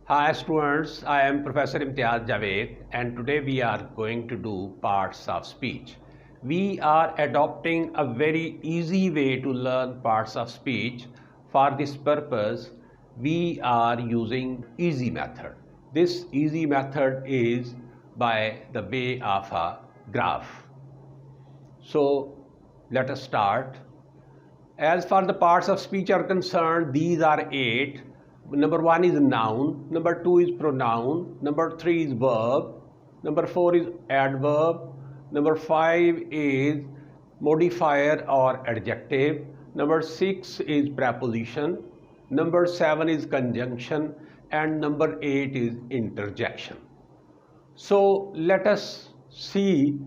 Hi students, I am Professor Imtiaz Javed and today we are going to do parts of speech. We are adopting a very easy way to learn parts of speech. For this purpose, we are using easy method. This easy method is by the way of a graph. So let us start. As far the parts of speech are concerned, these are 8. Number 1 is noun, number 2 is pronoun, number 3 is verb, number 4 is adverb, number 5 is modifier or adjective, number 6 is preposition, number 7 is conjunction, and number 8 is interjection. So let us see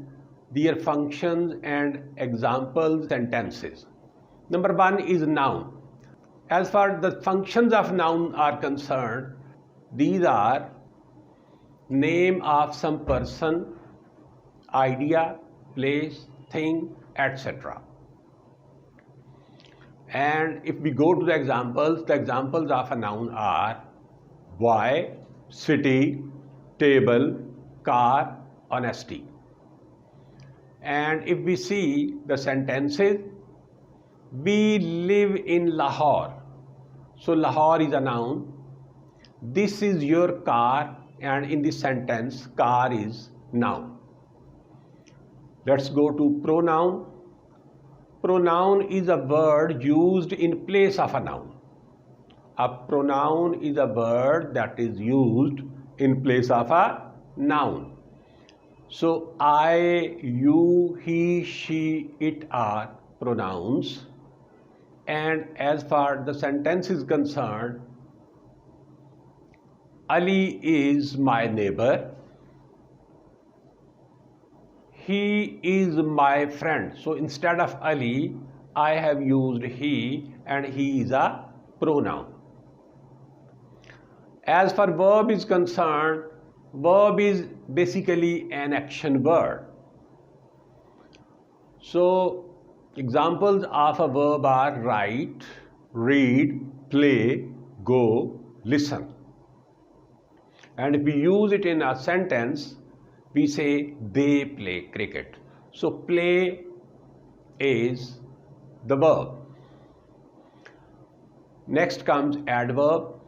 their functions and example sentences. Number 1 is noun. As far the functions of noun are concerned, these are name of some person, idea, place, thing, etc. And if we go to the examples of a noun are boy, city, table, car, honesty. And if we see the sentences, we live in Lahore. So Lahore is a noun. This is your car, and in this sentence, car is noun. Let's go to pronoun. Pronoun is a word used in place of a noun. A pronoun is a word that is used in place of a noun. So I, you, he, she, it are pronouns. And as far the sentence is concerned, Ali is my neighbor. He is my friend. So instead of Ali, I have used he, and he is a pronoun. As far verb is concerned, verb is basically an action word. So examples of a verb are write, read, play, go, listen. And if we use it in a sentence, we say they play cricket. So play is the verb. Next comes adverb.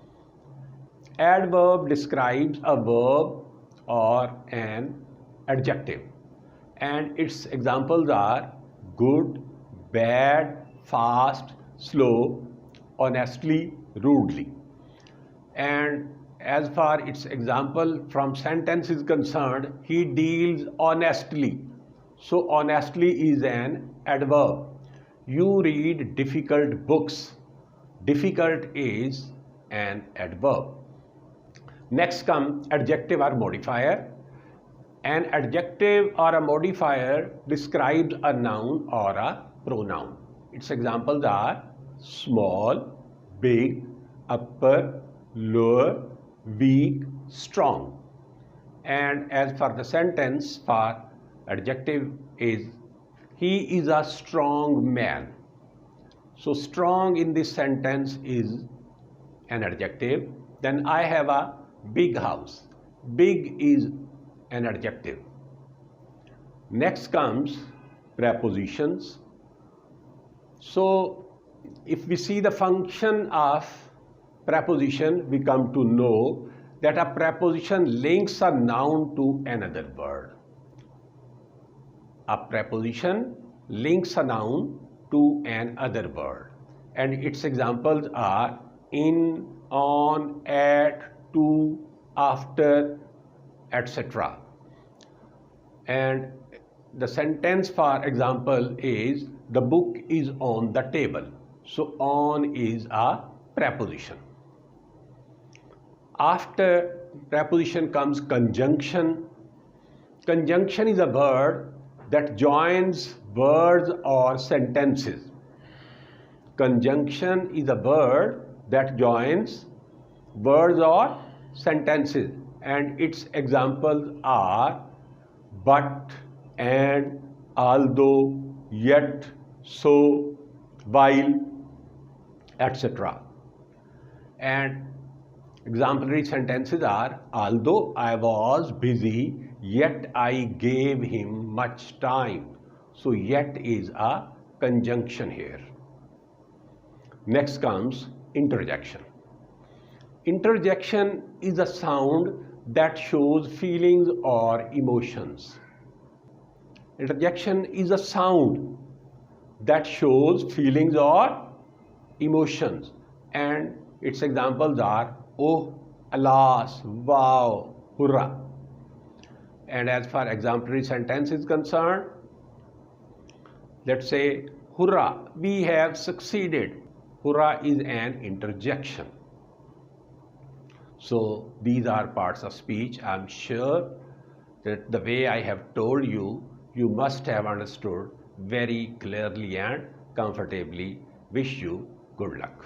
Adverb describes a verb or an adjective. And its examples are good, bad, fast, slow, honestly, rudely. And as far its example from sentence is concerned, he deals honestly. So honestly is an adverb. You read difficult books. Difficult is an adverb. Next comes adjective or modifier. An adjective or a modifier describes a noun or a pronoun. Its examples are small, big, upper, lower, weak, strong. And as for the sentence for adjective is he is a strong man. So strong in this sentence is an adjective. Then I have a big house. Big is an adjective. Next comes prepositions. So if we see the function of preposition, we come to know that a preposition links a noun to another word. A preposition links a noun to another word. And its examples are in, on, at, to, after, etc. And the sentence for example is the book is on the table. So on is a preposition. After preposition comes conjunction. Conjunction is a word that joins words or sentences. Conjunction is a word that joins words or sentences, and its examples are but, and, although, yet, so, while, etc. And Exemplary sentences are, although I was busy, yet I gave him much time. So yet is a conjunction here. Next comes interjection. Interjection is a sound that shows feelings or emotions. Interjection is a sound that shows feelings or emotions, and its examples are oh, alas, wow, hurrah. And as far exemplary sentence is concerned, let's say hurrah, we have succeeded. Hurrah is an interjection. So these are parts of speech. I'm sure that the way I have told you, you must have understood very clearly and comfortably. Wish you good luck.